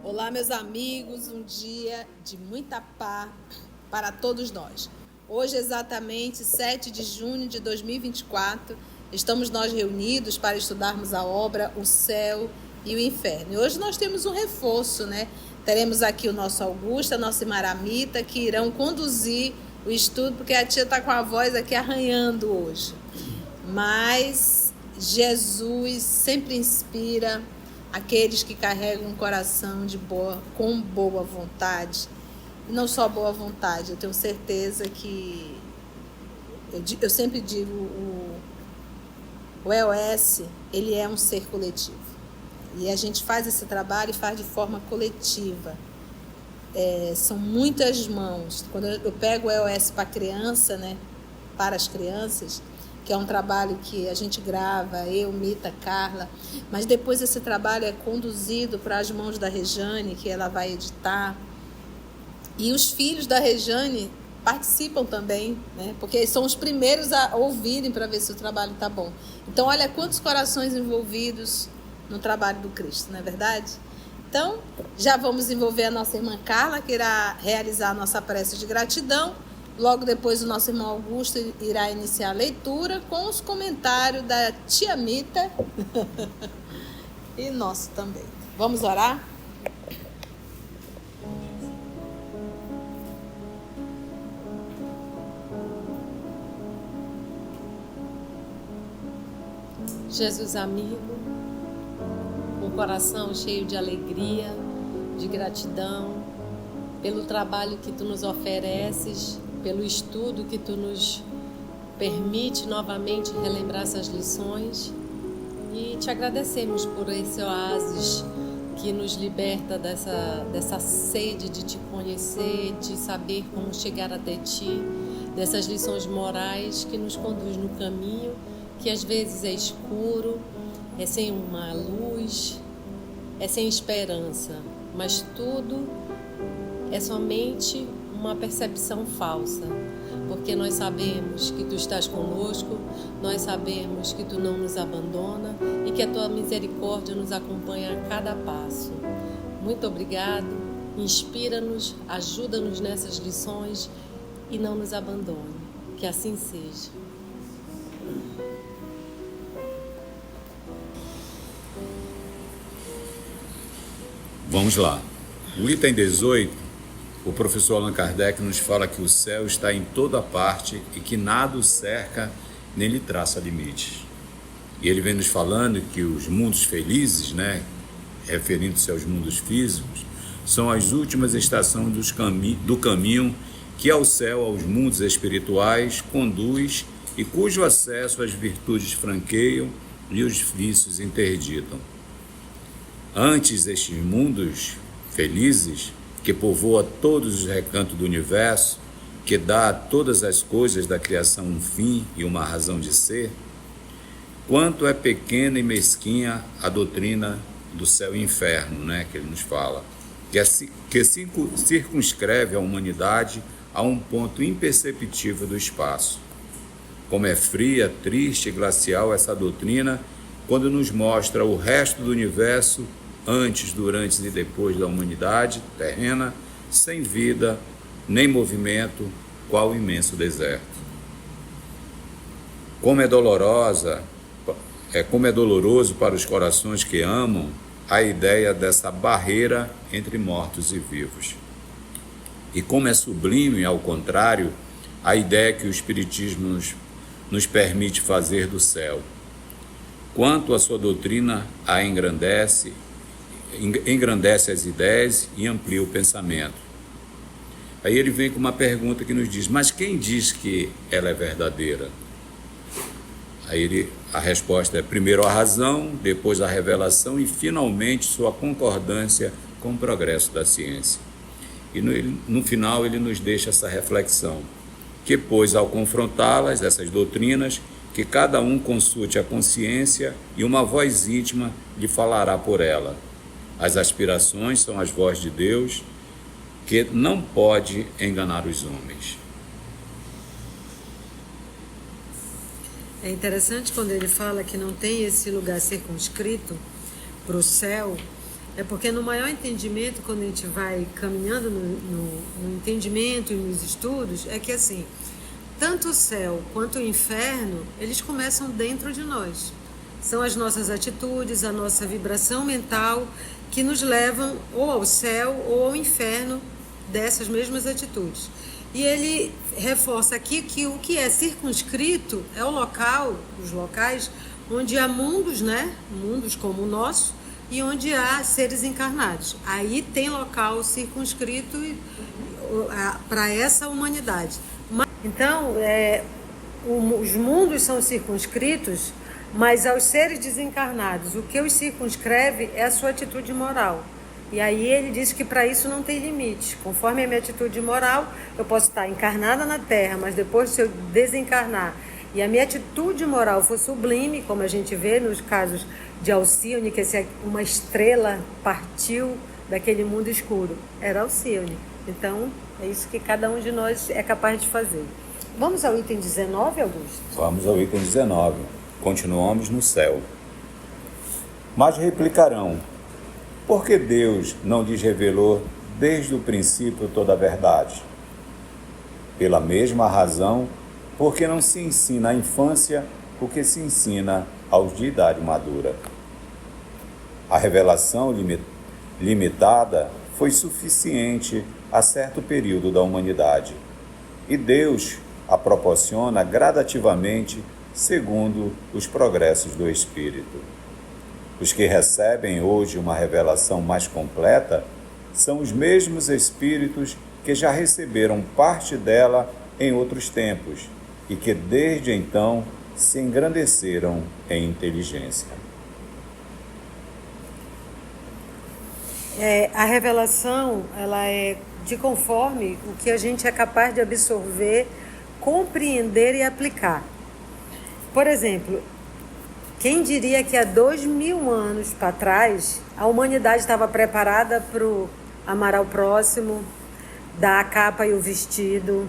Olá, meus amigos, um dia de muita paz para todos nós. Hoje, exatamente 7 de junho de 2024, estamos nós reunidos para estudarmos a obra O Céu e o Inferno. E hoje nós temos um reforço, né? Teremos aqui o nosso Augusto, a nossa Maramita, que irão conduzir o estudo, porque a tia está com a voz aqui arranhando hoje. Mas Jesus sempre inspira aqueles que carregam um coração com boa vontade. E não só boa vontade, eu tenho certeza que... Eu sempre digo, o EOS, ele é um ser coletivo. E a gente faz esse trabalho e faz de forma coletiva. São muitas mãos. Quando eu pego o EOS para criança, né, para as crianças, que é um trabalho que a gente grava, eu, Mita, Carla, mas depois esse trabalho é conduzido para as mãos da Rejane, que ela vai editar, e os filhos da Rejane participam também, né? Porque são os primeiros a ouvirem para ver se o trabalho está bom. Então, olha quantos corações envolvidos no trabalho do Cristo, não é verdade? Então, já vamos envolver a nossa irmã Carla, que irá realizar a nossa prece de gratidão. Logo depois, o nosso irmão Augusto irá iniciar a leitura com os comentários da tia Mita e nosso também. Vamos orar? Jesus amigo, um coração cheio de alegria, de gratidão, pelo trabalho que Tu nos ofereces, pelo estudo que Tu nos permite novamente relembrar essas lições, e Te agradecemos por esse oásis que nos liberta dessa sede de Te conhecer, de saber como chegar até Ti, dessas lições morais que nos conduz no caminho, que às vezes é escuro, é sem uma luz, é sem esperança, mas tudo é somente uma percepção falsa, porque nós sabemos que Tu estás conosco, nós sabemos que Tu não nos abandona e que a Tua misericórdia nos acompanha a cada passo. Muito obrigado, inspira-nos, ajuda-nos nessas lições e não nos abandone. Que assim seja. Vamos lá. O item 18, o professor Allan Kardec nos fala que o céu está em toda parte e que nada o cerca nem lhe traça limites. E ele vem nos falando que os mundos felizes, né, referindo-se aos mundos físicos, são as últimas estações do caminho que ao céu, aos mundos espirituais, conduz e cujo acesso as virtudes franqueiam e os vícios interditam. Antes estes mundos felizes, que povoa todos os recantos do universo, que dá a todas as coisas da criação um fim e uma razão de ser, quanto é pequena e mesquinha a doutrina do céu e inferno, né, que ele nos fala, que circunscreve a humanidade a um ponto imperceptível do espaço. Como é fria, triste e glacial essa doutrina quando nos mostra o resto do universo antes, durante e depois da humanidade terrena, sem vida, nem movimento, qual o imenso deserto. Como é doloroso para os corações que amam a ideia dessa barreira entre mortos e vivos. E como é sublime, ao contrário, a ideia que o Espiritismo nos permite fazer do céu. Quanto a sua doutrina a engrandece as ideias e amplia o pensamento. Aí ele vem com uma pergunta que nos diz, mas quem diz que ela é verdadeira? Aí a resposta é primeiro a razão, depois a revelação e finalmente sua concordância com o progresso da ciência. E no final ele nos deixa essa reflexão, que pois ao confrontá-las, essas doutrinas, que cada um consulte a consciência e uma voz íntima lhe falará por ela. As aspirações são as vozes de Deus, que não pode enganar os homens. É interessante quando ele fala que não tem esse lugar circunscrito para o céu, É porque no maior entendimento, quando a gente vai caminhando no entendimento e nos estudos, é que assim, tanto o céu quanto o inferno, eles começam dentro de nós. São as nossas atitudes, a nossa vibração mental que nos levam ou ao céu ou ao inferno dessas mesmas atitudes. E ele reforça aqui que o que é circunscrito é o local, os locais onde há mundos, né? Mundos como o nosso, e onde há seres encarnados. Aí tem local circunscrito para essa humanidade. Então, os mundos são circunscritos, mas aos seres desencarnados, o que os circunscreve é a sua atitude moral. E aí ele diz que para isso não tem limite. Conforme a minha atitude moral, eu posso estar encarnada na Terra, mas depois, se eu desencarnar e a minha atitude moral for sublime, como a gente vê nos casos de Alcione, que uma estrela partiu daquele mundo escuro, era Alcione. Então, é isso que cada um de nós é capaz de fazer. Vamos ao item 19, Augusto? Vamos ao item 19. Continuamos no céu. Mas replicarão: por que Deus não lhes revelou desde o princípio toda a verdade? Pela mesma razão, porque não se ensina à infância o que se ensina aos de idade madura. A revelação limitada foi suficiente a certo período da humanidade, e Deus a proporciona gradativamente segundo os progressos do Espírito. Os que recebem hoje uma revelação mais completa são os mesmos espíritos que já receberam parte dela em outros tempos e que desde então se engrandeceram em inteligência. A revelação, ela é de conforme o que a gente é capaz de absorver, compreender e aplicar. Por exemplo, quem diria que há 2000 anos para trás a humanidade estava preparada para amar ao próximo, dar a capa e o vestido,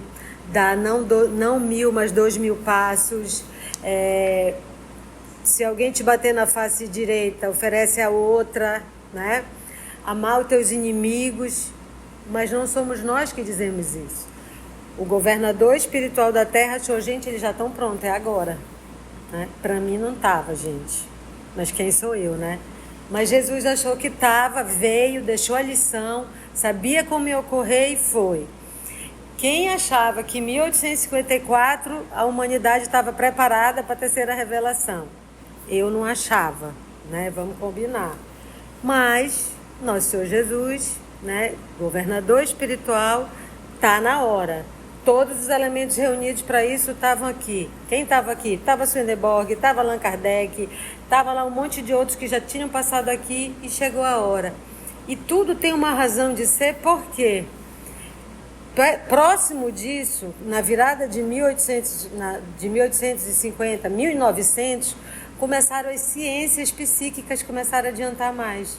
dar não 1000, mas 2000 passos. Se alguém te bater na face direita, oferece a outra, né? Amar os teus inimigos, mas não somos nós que dizemos isso. O governador espiritual da Terra achou, gente, eles já estão prontos, é agora. Né? Para mim não estava, gente. Mas quem sou eu, né? Mas Jesus achou que estava, veio, deixou a lição, sabia como ia ocorrer e foi. Quem achava que em 1854 a humanidade estava preparada para a terceira revelação? Eu não achava, né? Vamos combinar. Mas nosso Senhor Jesus, né, governador espiritual, está na hora. Todos os elementos reunidos para isso estavam aqui. Quem estava aqui? Estava Swedenborg, estava Allan Kardec, estava lá um monte de outros que já tinham passado aqui e chegou a hora. E tudo tem uma razão de ser, por quê? Próximo disso, na virada de 1850, 1900, começaram as ciências psíquicas, começaram a adiantar mais.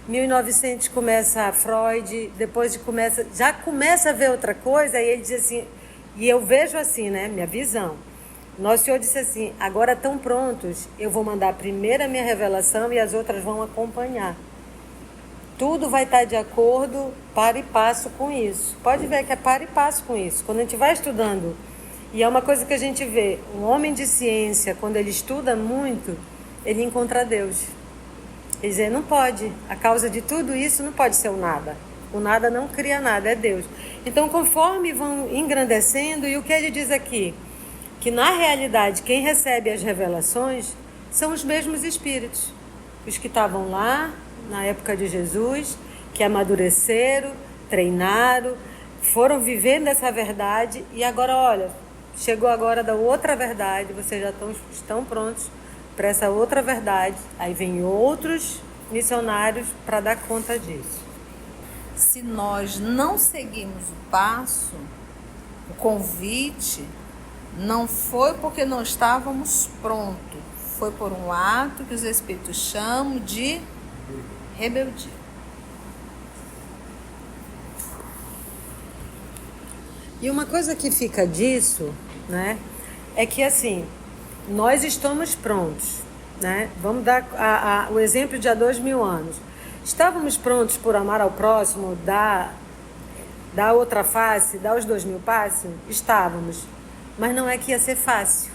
1900 começa Freud, depois já começa a ver outra coisa, e ele diz assim, e eu vejo assim, né, minha visão. Nosso Senhor disse assim, agora estão prontos, eu vou mandar primeiro a minha revelação e as outras vão acompanhar. Tudo vai estar de acordo, para e passo com isso. Pode ver que é para e passo com isso. Quando a gente vai estudando, e é uma coisa que a gente vê, um homem de ciência, quando ele estuda muito, ele encontra Deus. Quer dizer, não pode. A causa de tudo isso não pode ser o nada. O nada não cria nada, é Deus. Então, conforme vão engrandecendo, e o que ele diz aqui? Que na realidade, quem recebe as revelações são os mesmos espíritos. Os que estavam lá, na época de Jesus, que amadureceram, treinaram, foram vivendo essa verdade, e agora, olha, chegou agora da outra verdade, vocês já estão prontos para essa outra verdade. Aí vem outros missionários para dar conta disso. Se nós não seguimos o passo, o convite, não foi porque não estávamos prontos, foi por um ato que os espíritos chamam de rebeldia. E uma coisa que fica disso, né, é que assim, nós estamos prontos, né? Vamos dar o exemplo de há 2000 anos. Estávamos prontos por amar ao próximo, dar outra face, dar os 2.000 passos? Estávamos. Mas não é que ia ser fácil.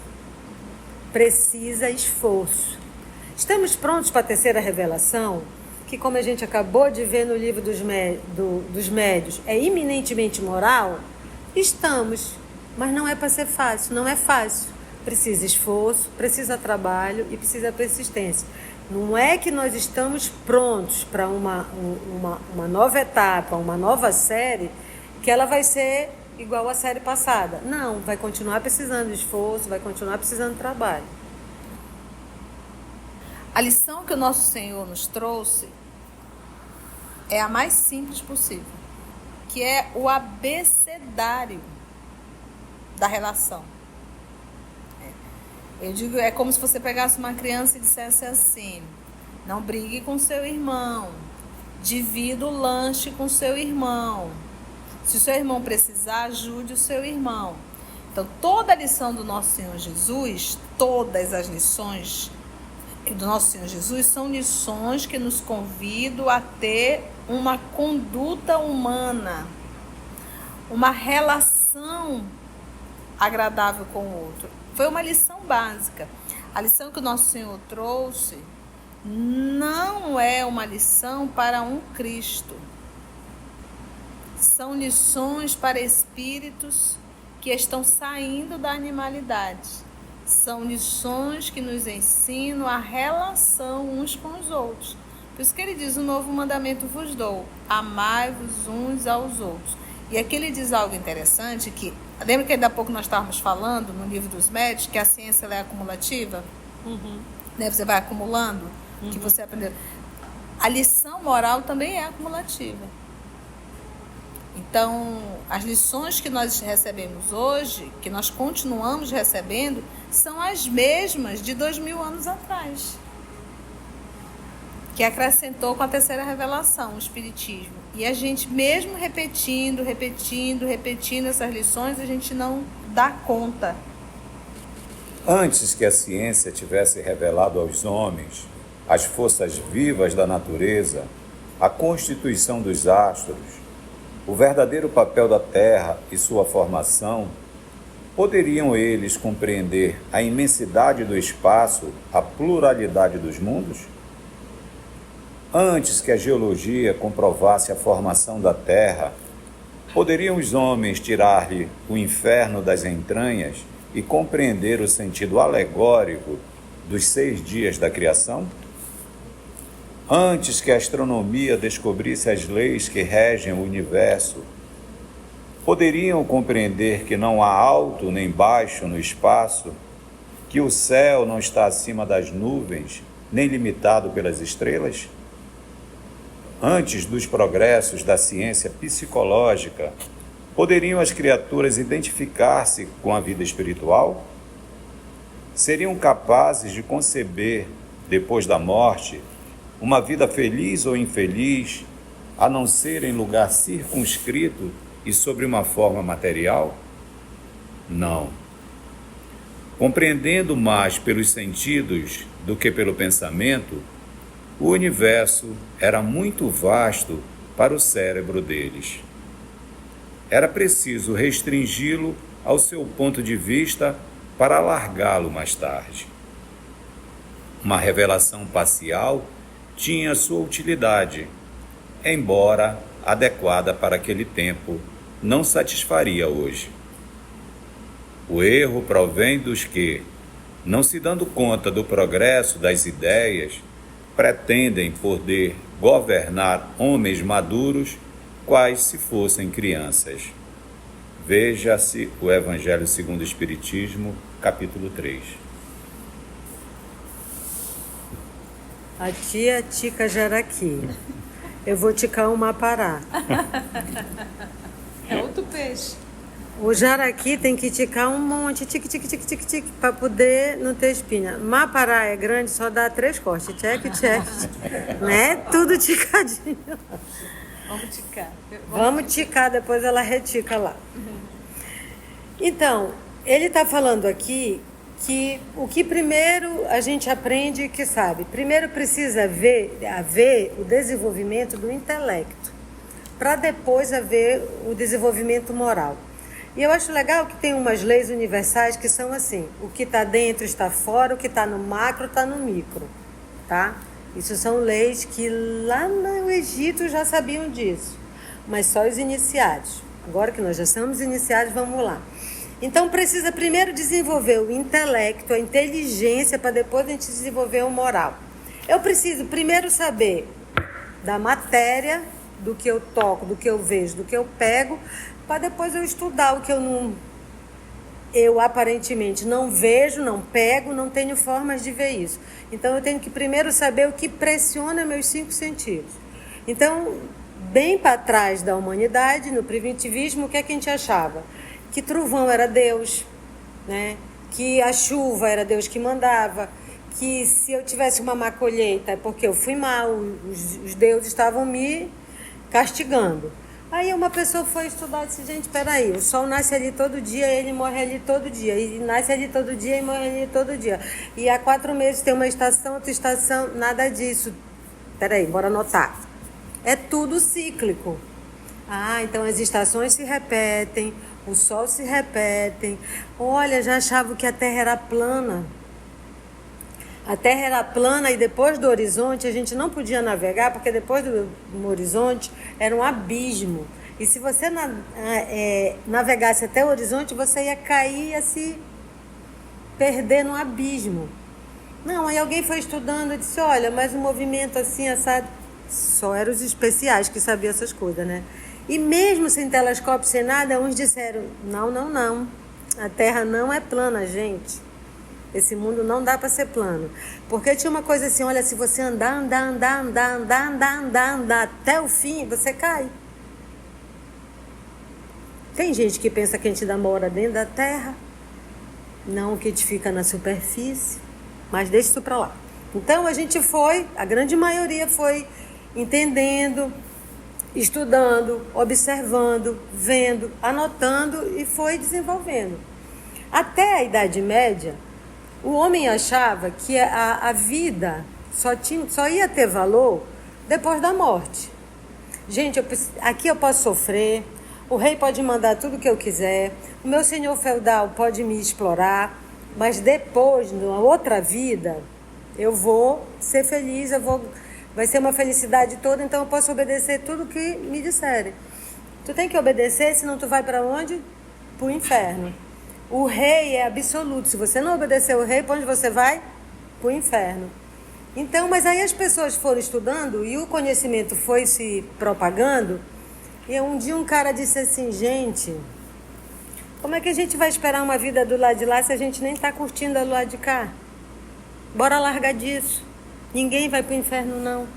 Precisa esforço. Estamos prontos para a terceira revelação, que, como a gente acabou de ver no livro dos médios, é eminentemente moral? Estamos. Mas não é para ser fácil, não é fácil. Precisa esforço, precisa trabalho e precisa persistência. Não é que nós estamos prontos para uma nova etapa, uma nova série, que ela vai ser igual à série passada. Não, vai continuar precisando de esforço, vai continuar precisando de trabalho. A lição que o nosso Senhor nos trouxe é a mais simples possível, que é o abecedário da relação. Eu digo, é como se você pegasse uma criança e dissesse assim: não brigue com seu irmão, divida o lanche com seu irmão. Se o seu irmão precisar, ajude o seu irmão. Então, toda a lição do nosso Senhor Jesus, todas as lições do nosso Senhor Jesus são lições que nos convidam a ter uma conduta humana, uma relação agradável com o outro. Foi uma lição básica. A lição que o nosso Senhor trouxe não é uma lição para um Cristo. São lições para espíritos que estão saindo da animalidade. São lições que nos ensinam a relação uns com os outros. Por isso que ele diz: um novo mandamento vos dou, amai-vos uns aos outros. E aqui ele diz algo interessante, que lembra que ainda há pouco nós estávamos falando no livro dos médios que a ciência ela é acumulativa? Uhum. Né? Você vai acumulando, que você aprendeu. A lição moral também é acumulativa. Então, as lições que nós recebemos hoje, que nós continuamos recebendo, são as mesmas de 2.000 anos atrás, que acrescentou com a terceira revelação, o Espiritismo. E a gente, mesmo repetindo essas lições, a gente não dá conta. Antes que a ciência tivesse revelado aos homens as forças vivas da natureza, a constituição dos astros, o verdadeiro papel da Terra e sua formação, poderiam eles compreender a imensidade do espaço, a pluralidade dos mundos? Antes que a geologia comprovasse a formação da Terra, poderiam os homens tirar-lhe o inferno das entranhas e compreender o sentido alegórico dos 6 dias da criação? Antes que a astronomia descobrisse as leis que regem o universo, poderiam compreender que não há alto nem baixo no espaço, que o céu não está acima das nuvens, nem limitado pelas estrelas? Antes dos progressos da ciência psicológica, poderiam as criaturas identificar-se com a vida espiritual? Seriam capazes de conceber, depois da morte, uma vida feliz ou infeliz, a não ser em lugar circunscrito e sobre uma forma material? Não. Compreendendo mais pelos sentidos do que pelo pensamento, o universo era muito vasto para o cérebro deles. Era preciso restringi-lo ao seu ponto de vista para alargá-lo mais tarde. Uma revelação parcial tinha sua utilidade, embora adequada para aquele tempo, não satisfaria hoje. O erro provém dos que, não se dando conta do progresso das ideias, pretendem poder governar homens maduros, quais se fossem crianças. Veja-se o Evangelho segundo o Espiritismo, capítulo 3. A tia tica jaraqui. Eu vou ticar um mapará. É outro peixe. O jaraqui tem que ticar um monte, tique, para poder não ter espinha. Mapará é grande, só dá 3 cortes. Tchec. Né? Tudo ticadinho. Vamos ticar. Vamos ticar, depois ela retica lá. Então, ele está falando aqui que o que primeiro a gente aprende que sabe, primeiro precisa haver o desenvolvimento do intelecto, para depois haver o desenvolvimento moral. E eu acho legal que tem umas leis universais que são assim, o que está dentro está fora, o que está no macro está no micro, tá? Isso são leis que lá no Egito já sabiam disso, mas só os iniciados. Agora que nós já somos iniciados, vamos lá. Então precisa primeiro desenvolver o intelecto, a inteligência, para depois a gente desenvolver o moral. Eu preciso primeiro saber da matéria, do que eu toco, do que eu vejo, do que eu pego, para depois eu estudar o que eu aparentemente não vejo, não pego, não tenho formas de ver isso. Então eu tenho que primeiro saber o que pressiona meus 5 sentidos. Então, bem para trás da humanidade, no primitivismo, o que é que a gente achava? Que trovão era Deus, né? Que a chuva era Deus que mandava, que se eu tivesse uma má colheita é porque eu fui mal, os deuses estavam me castigando. Aí uma pessoa foi estudar e disse, gente, peraí, o sol nasce ali todo dia, ele morre ali todo dia, e nasce ali todo dia e morre ali todo dia. E há 4 meses tem uma estação, outra estação, nada disso. Peraí, bora anotar. É tudo cíclico. Ah, então as estações se repetem, o sol se repete. Olha, já achava que a Terra era plana. A Terra era plana e depois do horizonte a gente não podia navegar, porque depois do horizonte era um abismo. E se você navegasse até o horizonte, você ia cair e ia se perder no abismo. Não, aí alguém foi estudando e disse, olha, mas um movimento assim, assado, só eram os especiais que sabiam essas coisas, né? E mesmo sem telescópio, sem nada, uns disseram, não, a Terra não é plana, gente. Esse mundo não dá para ser plano. Porque tinha uma coisa assim, olha, se você andar até o fim, você cai. Tem gente que pensa que a gente mora dentro da Terra, não que a gente fica na superfície, mas deixa isso para lá. Então a grande maioria foi entendendo, estudando, observando, vendo, anotando e foi desenvolvendo. Até a Idade Média, o homem achava que a vida só ia ter valor depois da morte. Gente, aqui eu posso sofrer, o rei pode mandar tudo o que eu quiser, o meu senhor feudal pode me explorar, mas depois, numa outra vida, eu vou ser feliz, vai ser uma felicidade toda, então eu posso obedecer tudo que me disserem. Tu tem que obedecer, senão tu vai para onde? Para o inferno. O rei é absoluto. Se você não obedecer o rei, para onde você vai? Para o inferno. Então, mas aí as pessoas foram estudando e o conhecimento foi se propagando. E um dia um cara disse assim, gente, como é que a gente vai esperar uma vida do lado de lá se a gente nem está curtindo do lado de cá? Bora largar disso. Ninguém vai para o inferno, não.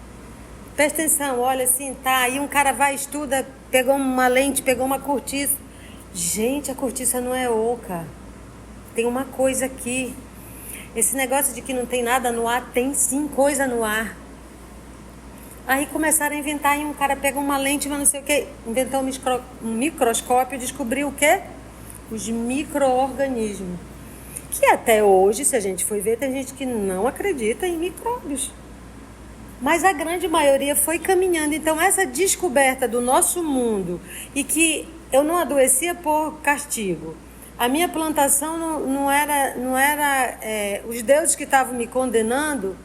Presta atenção, olha assim, tá. Aí um cara vai, estuda, pegou uma lente, pegou uma cortiça. Gente, a cortiça não é oca. Tem uma coisa aqui. Esse negócio de que não tem nada no ar, tem sim coisa no ar. Aí começaram a inventar, e um cara pegou uma lente, mas não sei o que, inventou um microscópio e descobriu o quê? Os micro-organismos. Que até hoje, se a gente for ver, tem gente que não acredita em micróbios. Mas a grande maioria foi caminhando. Então, essa descoberta do nosso mundo e que eu não adoecia por castigo. A minha plantação não era os deuses que estavam me condenando.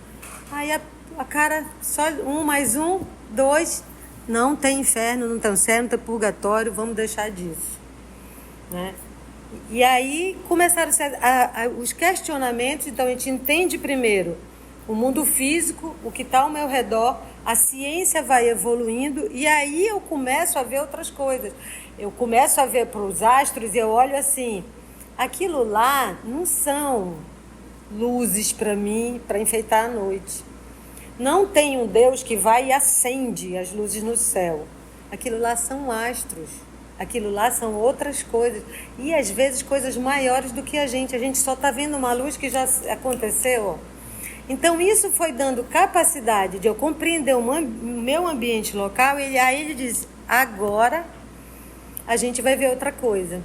Aí a cara, só 1 mais 1, 2, não tem inferno, não tem céu, não tem purgatório, vamos deixar disso. Né? E aí começaram os questionamentos. Então a gente entende primeiro o mundo físico, o que está ao meu redor, a ciência vai evoluindo e aí eu começo a ver outras coisas. Eu começo a ver para os astros e eu olho assim, aquilo lá não são luzes para mim, para enfeitar a noite. Não tem um Deus que vai e acende as luzes no céu. Aquilo lá são astros. Aquilo lá são outras coisas. E às vezes coisas maiores do que a gente. A gente só está vendo uma luz que já aconteceu, ó. Então isso foi dando capacidade de eu compreender o meu ambiente local. E aí ele diz, agora a gente vai ver outra coisa.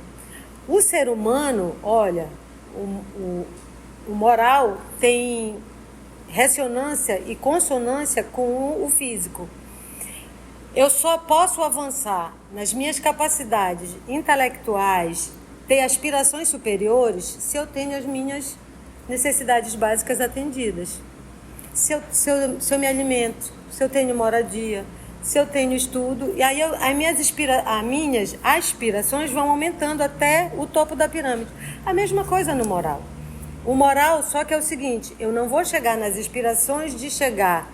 O ser humano, olha, o moral tem ressonância e consonância com o físico. Eu só posso avançar nas minhas capacidades intelectuais, ter aspirações superiores, se eu tenho as minhas necessidades básicas atendidas. Se eu me alimento, se eu tenho moradia, se eu tenho estudo, e aí as minhas aspirações vão aumentando até o topo da pirâmide. A mesma coisa no moral. O moral, só que é o seguinte, eu não vou chegar nas aspirações de chegar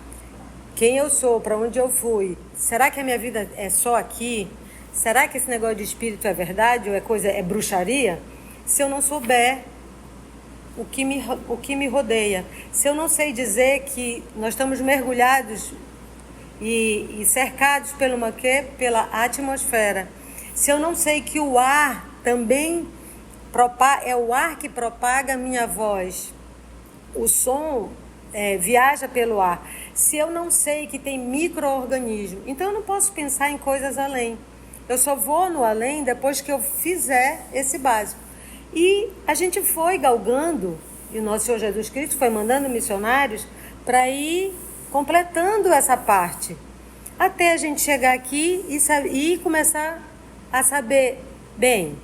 quem eu sou, para onde eu fui. Será que a minha vida é só aqui? Será que esse negócio de espírito é verdade ou é bruxaria? Se eu não souber o que me rodeia. Se eu não sei dizer que nós estamos mergulhados e cercados pela atmosfera. Se eu não sei que o ar também é o ar que propaga a minha voz. O som viaja pelo ar. Se eu não sei que tem micro-organismo, então eu não posso pensar em coisas além. Eu só vou no além depois que eu fizer esse básico. E a gente foi galgando, e o nosso Senhor Jesus Cristo foi mandando missionários para ir completando essa parte. Até a gente chegar aqui e começar a saber, bem,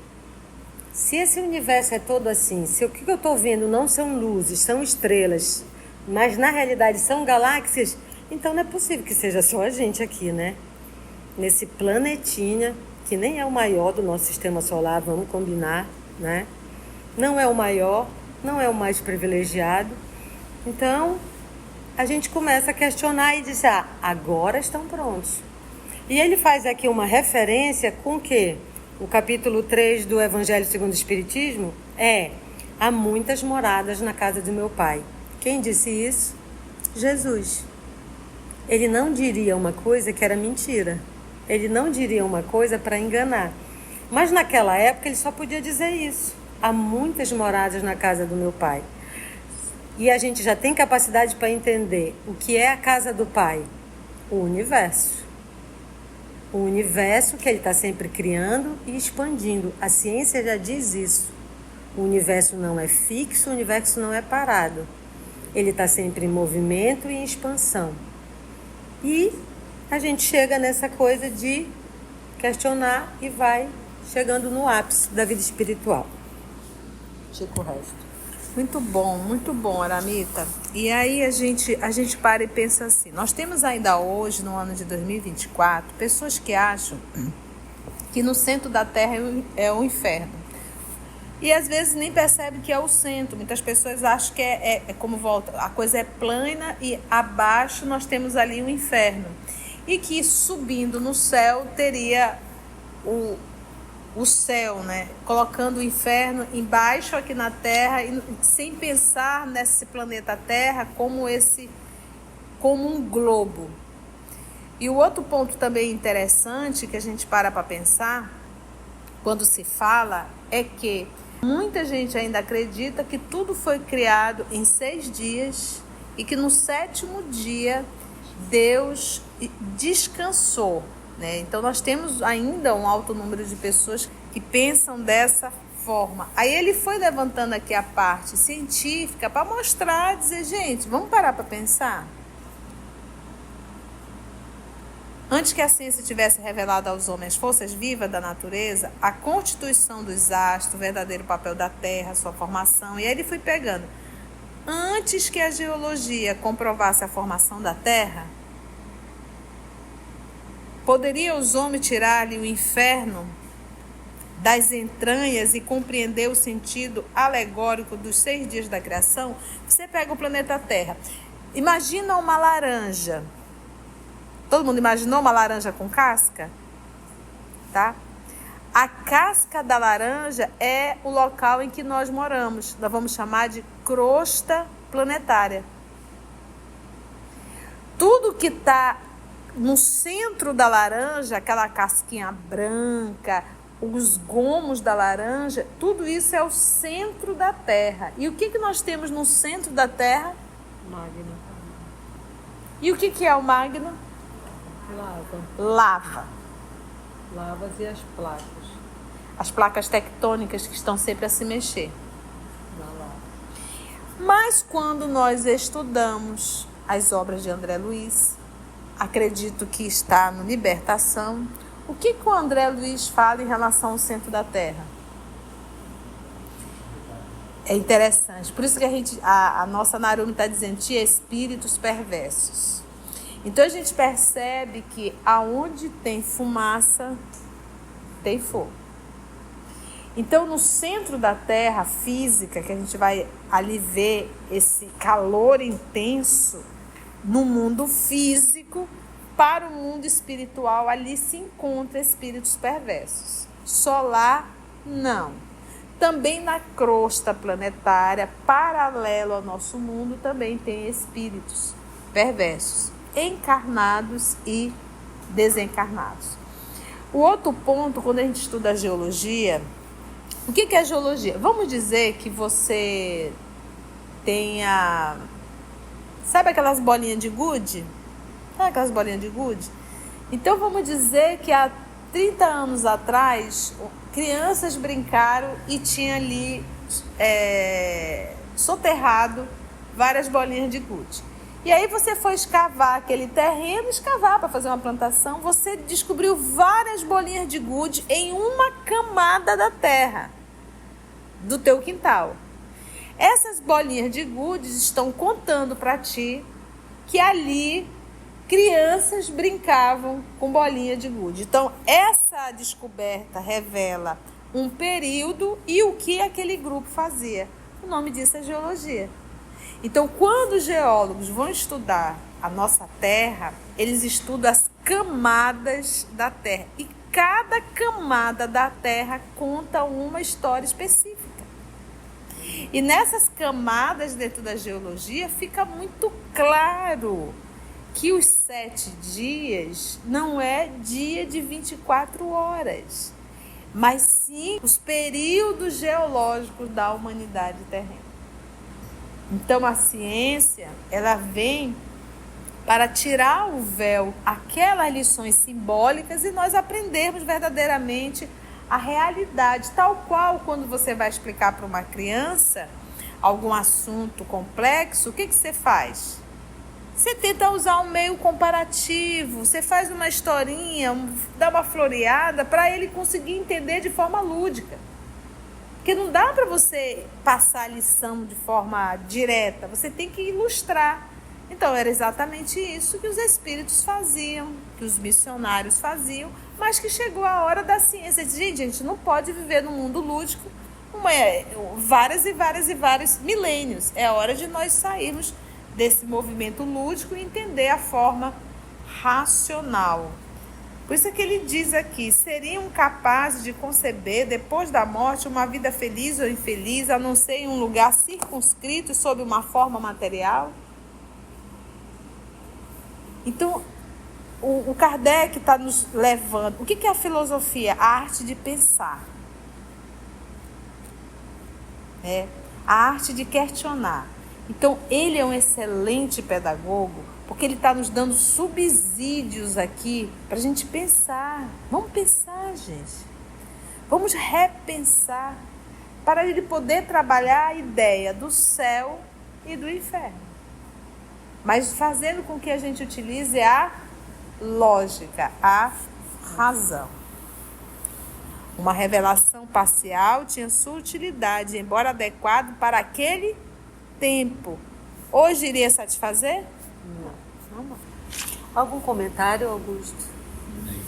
se esse universo é todo assim, se o que eu estou vendo não são luzes, são estrelas, mas na realidade são galáxias, então não é possível que seja só a gente aqui, né? Nesse planetinha, que nem é o maior do nosso sistema solar, vamos combinar, né? Não é o maior, não é o mais privilegiado. Então, a gente começa a questionar e diz, agora estão prontos. E ele faz aqui uma referência com o quê? O capítulo 3 do Evangelho segundo o Espiritismo há muitas moradas na casa de meu Pai. Quem disse isso? Jesus. Ele não diria uma coisa que era mentira. Ele não diria uma coisa para enganar. Mas naquela época ele só podia dizer isso. Há muitas moradas na casa do meu Pai. E a gente já tem capacidade para entender o que é a casa do Pai. O universo. O universo que ele está sempre criando e expandindo. A ciência já diz isso. O universo não é fixo, o universo não é parado. Ele está sempre em movimento e em expansão. E a gente chega nessa coisa de questionar e vai chegando no ápice da vida espiritual. Chico o resto. Muito bom, Aramita. E aí a gente para e pensa assim, nós temos ainda hoje, no ano de 2024, pessoas que acham que no centro da Terra é o inferno. E às vezes nem percebe que é o centro. Muitas pessoas acham que é como volta, a coisa é plana e abaixo nós temos ali o inferno. E que subindo no céu teria o céu, né? Colocando o inferno embaixo aqui na Terra, e sem pensar nesse planeta Terra como um globo. E o outro ponto também interessante que a gente para pensar quando se fala é que muita gente ainda acredita que tudo foi criado em 6 dias e que no 7º dia Deus descansou, né? Então nós temos ainda um alto número de pessoas que pensam dessa forma. Aí ele foi levantando aqui a parte científica para mostrar, dizer, gente, vamos parar para pensar. Antes que a ciência tivesse revelado aos homens as forças vivas da natureza, a constituição dos astros, o verdadeiro papel da Terra, sua formação, e aí ele foi pegando. Antes que a geologia comprovasse a formação da Terra, poderia os homens tirar-lhe o inferno das entranhas e compreender o sentido alegórico dos 6 dias da criação? Você pega o planeta Terra. Imagina uma laranja. Todo mundo imaginou uma laranja com casca? Tá? A casca da laranja é o local em que nós moramos. Nós vamos chamar de crosta planetária. Tudo que está no centro da laranja, aquela casquinha branca, os gomos da laranja, tudo isso é o centro da Terra. E o que nós temos no centro da Terra? Magno. E o que é o magno? Lava. Lavas e as placas. As placas tectônicas que estão sempre a se mexer. Mas quando nós estudamos as obras de André Luiz, acredito que está no Libertação, o que o André Luiz fala em relação ao centro da Terra? É interessante. Por isso que a nossa Narumi está dizendo de espíritos perversos. Então a gente percebe que aonde tem fumaça, tem fogo. Então no centro da Terra física, que a gente vai ali ver esse calor intenso no mundo físico, para o mundo espiritual ali se encontra espíritos perversos. Só lá, não. Também na crosta planetária, paralelo ao nosso mundo, também tem espíritos perversos, encarnados e desencarnados. O outro ponto, quando a gente estuda a geologia, o que é geologia? Vamos dizer que você tenha... Sabe aquelas bolinhas de gude? Sabe aquelas bolinhas de gude? Então vamos dizer que há 30 anos atrás, crianças brincaram e tinha ali soterrado várias bolinhas de gude. E aí você foi escavar aquele terreno, escavar para fazer uma plantação, você descobriu várias bolinhas de gude em uma camada da terra do teu quintal. Essas bolinhas de gude estão contando para ti que ali crianças brincavam com bolinha de gude. Então, essa descoberta revela um período e o que aquele grupo fazia. O nome disso é geologia. Então, quando os geólogos vão estudar a nossa Terra, eles estudam as camadas da Terra. E cada camada da Terra conta uma história específica. E nessas camadas dentro da geologia fica muito claro que os 7 dias não é dia de 24 horas, mas sim os períodos geológicos da humanidade terrena. Então a ciência, ela vem para tirar o véu, aquelas lições simbólicas, e nós aprendermos verdadeiramente a realidade, tal qual quando você vai explicar para uma criança algum assunto complexo, o que você faz? Você tenta usar um meio comparativo, você faz uma historinha, dá uma floreada para ele conseguir entender de forma lúdica. Porque não dá para você passar a lição de forma direta, você tem que ilustrar. Então, era exatamente isso que os espíritos faziam, que os missionários faziam, mas que chegou a hora da ciência. Gente, a gente não pode viver num mundo lúdico vários milênios. É hora de nós sairmos desse movimento lúdico e entender a forma racional. Por isso é que ele diz aqui, seriam capazes de conceber, depois da morte, uma vida feliz ou infeliz, a não ser em um lugar circunscrito sob uma forma material? Então, o Kardec está nos levando... O que é a filosofia? A arte de pensar. A arte de questionar. Então, ele é um excelente pedagogo, porque ele está nos dando subsídios aqui para a gente pensar. Vamos pensar, gente. Vamos repensar para ele poder trabalhar a ideia do céu e do inferno. Mas fazendo com que a gente utilize a lógica, a razão. Uma revelação parcial tinha sua utilidade, embora adequado para aquele tempo. Hoje iria satisfazer? Não. Algum comentário, Augusto?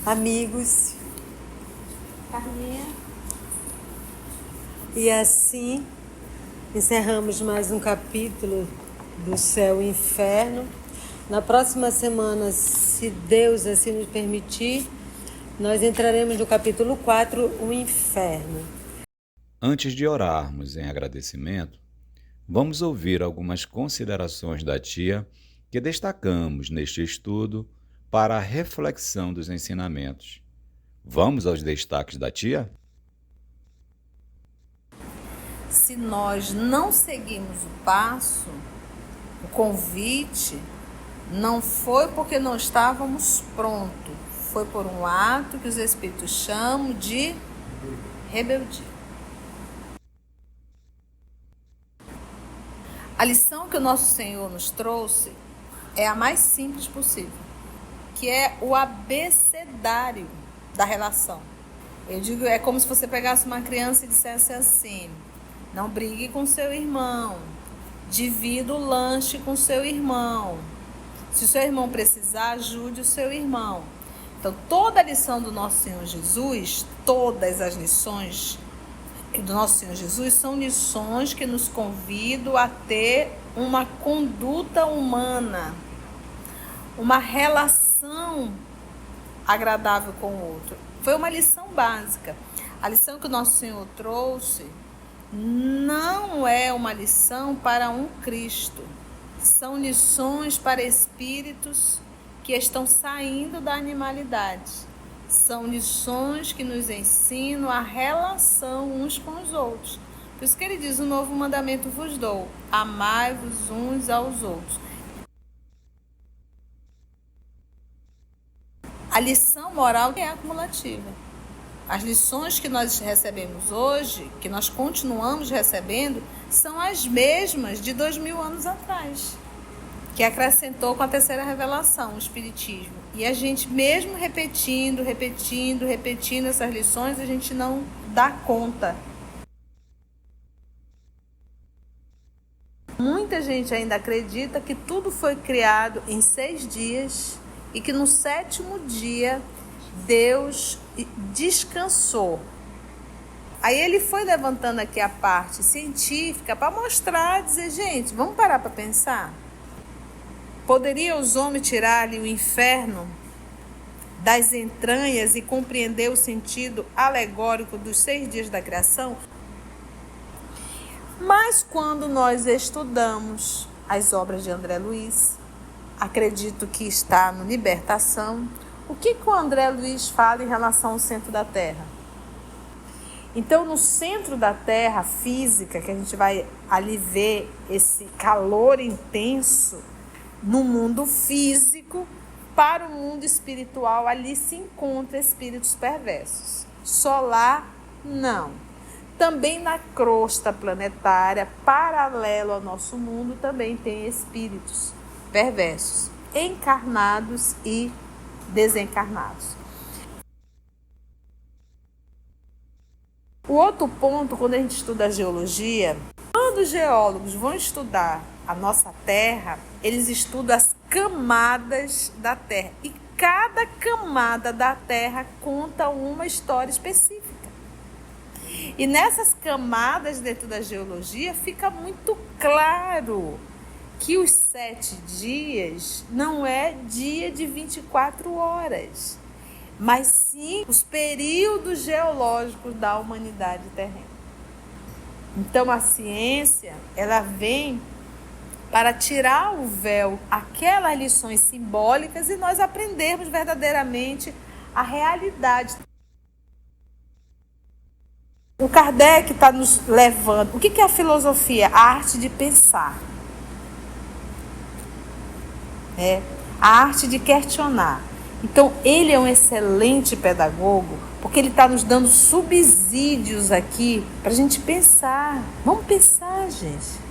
Amigos? Carminha? E assim, encerramos mais um capítulo do Céu e Inferno. Na próxima semana, se Deus assim nos permitir, nós entraremos no capítulo 4, o Inferno. Antes de orarmos em agradecimento, vamos ouvir algumas considerações da tia que destacamos neste estudo para a reflexão dos ensinamentos. Vamos aos destaques da tia? Se nós não seguimos o passo, o convite, não foi porque não estávamos prontos, foi por um ato que os espíritos chamam de rebeldia. A lição que o nosso Senhor nos trouxe é a mais simples possível, que é o abecedário da relação. Eu digo, é como se você pegasse uma criança e dissesse assim: não brigue com seu irmão, divida o lanche com seu irmão. Se o seu irmão precisar, ajude o seu irmão. Então, toda a lição do nosso Senhor Jesus, todas as lições do nosso Senhor Jesus são lições que nos convidam a ter uma conduta humana, uma relação agradável com o outro. Foi uma lição básica. A lição que o nosso Senhor trouxe não é uma lição para um Cristo. São lições para espíritos que estão saindo da animalidade. São lições que nos ensinam a relação uns com os outros. Por isso que ele diz: um novo mandamento vos dou, amai-vos uns aos outros. A lição moral é acumulativa. As lições que nós recebemos hoje, que nós continuamos recebendo, são as mesmas de 2000 anos atrás, que acrescentou com a terceira revelação, o Espiritismo. E a gente, mesmo repetindo essas lições, a gente não dá conta. Muita gente ainda acredita que tudo foi criado em 6 dias e que no 7º dia Deus descansou. Aí ele foi levantando aqui a parte científica para mostrar, dizer, gente, vamos parar para pensar. Poderia os homens tirar-lhe o inferno das entranhas e compreender o sentido alegórico dos 6 dias da criação? Mas quando nós estudamos as obras de André Luiz, acredito que está no Libertação, o que o André Luiz fala em relação ao centro da Terra? Então, no centro da Terra física, que a gente vai ali ver esse calor intenso no mundo físico, para o mundo espiritual, ali se encontram espíritos perversos. Só lá, não. Também na crosta planetária, paralelo ao nosso mundo, também tem espíritos perversos, encarnados e desencarnados. O outro ponto, quando a gente estuda a geologia, quando os geólogos vão estudar a nossa Terra, eles estudam as camadas da Terra. E cada camada da Terra conta uma história específica. E nessas camadas dentro da geologia fica muito claro que os 7 dias não é dia de 24 horas, mas sim os períodos geológicos da humanidade terrena. Então a ciência, ela vem para tirar o véu, aquelas lições simbólicas, e nós aprendermos verdadeiramente a realidade. O Kardec está nos levando. O que é a filosofia? A arte de pensar. A arte de questionar. Então, ele é um excelente pedagogo, porque ele está nos dando subsídios aqui para a gente pensar. Vamos pensar, gente.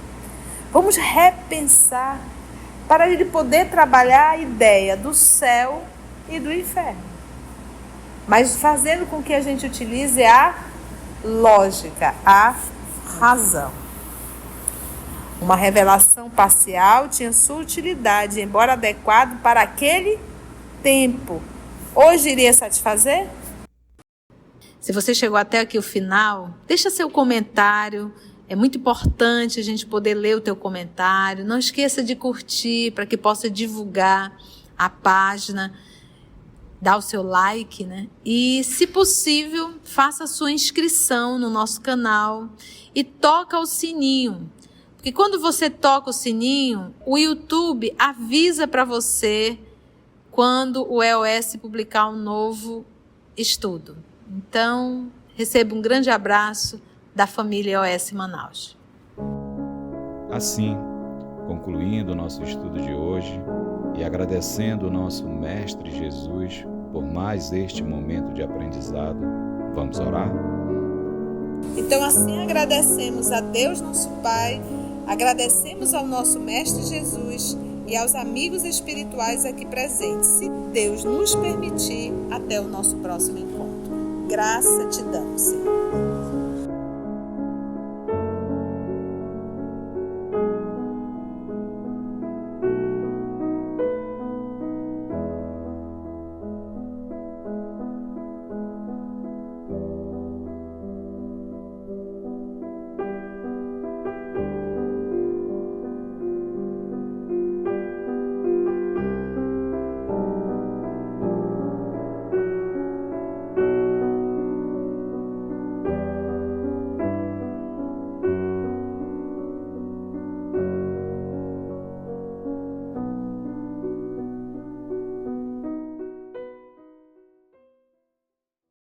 Vamos repensar para ele poder trabalhar a ideia do céu e do inferno. Mas fazendo com que a gente utilize a lógica, a razão. Uma revelação parcial tinha sua utilidade, embora adequado para aquele tempo. Hoje iria satisfazer? Se você chegou até aqui o final, deixa seu comentário. É muito importante a gente poder ler o teu comentário. Não esqueça de curtir para que possa divulgar a página. Dá o seu like, né? E, se possível, faça a sua inscrição no nosso canal e toca o sininho. Porque quando você toca o sininho, o YouTube avisa para você quando o EOS publicar um novo estudo. Então, receba um grande abraço da família EOS Manaus. Assim, concluindo o nosso estudo de hoje e agradecendo o nosso Mestre Jesus por mais este momento de aprendizado, vamos orar? Então, assim agradecemos a Deus, nosso Pai, Agradecemos ao nosso Mestre Jesus e aos amigos espirituais aqui presentes, se Deus nos permitir, até o nosso próximo encontro. Graça te damos, Senhor.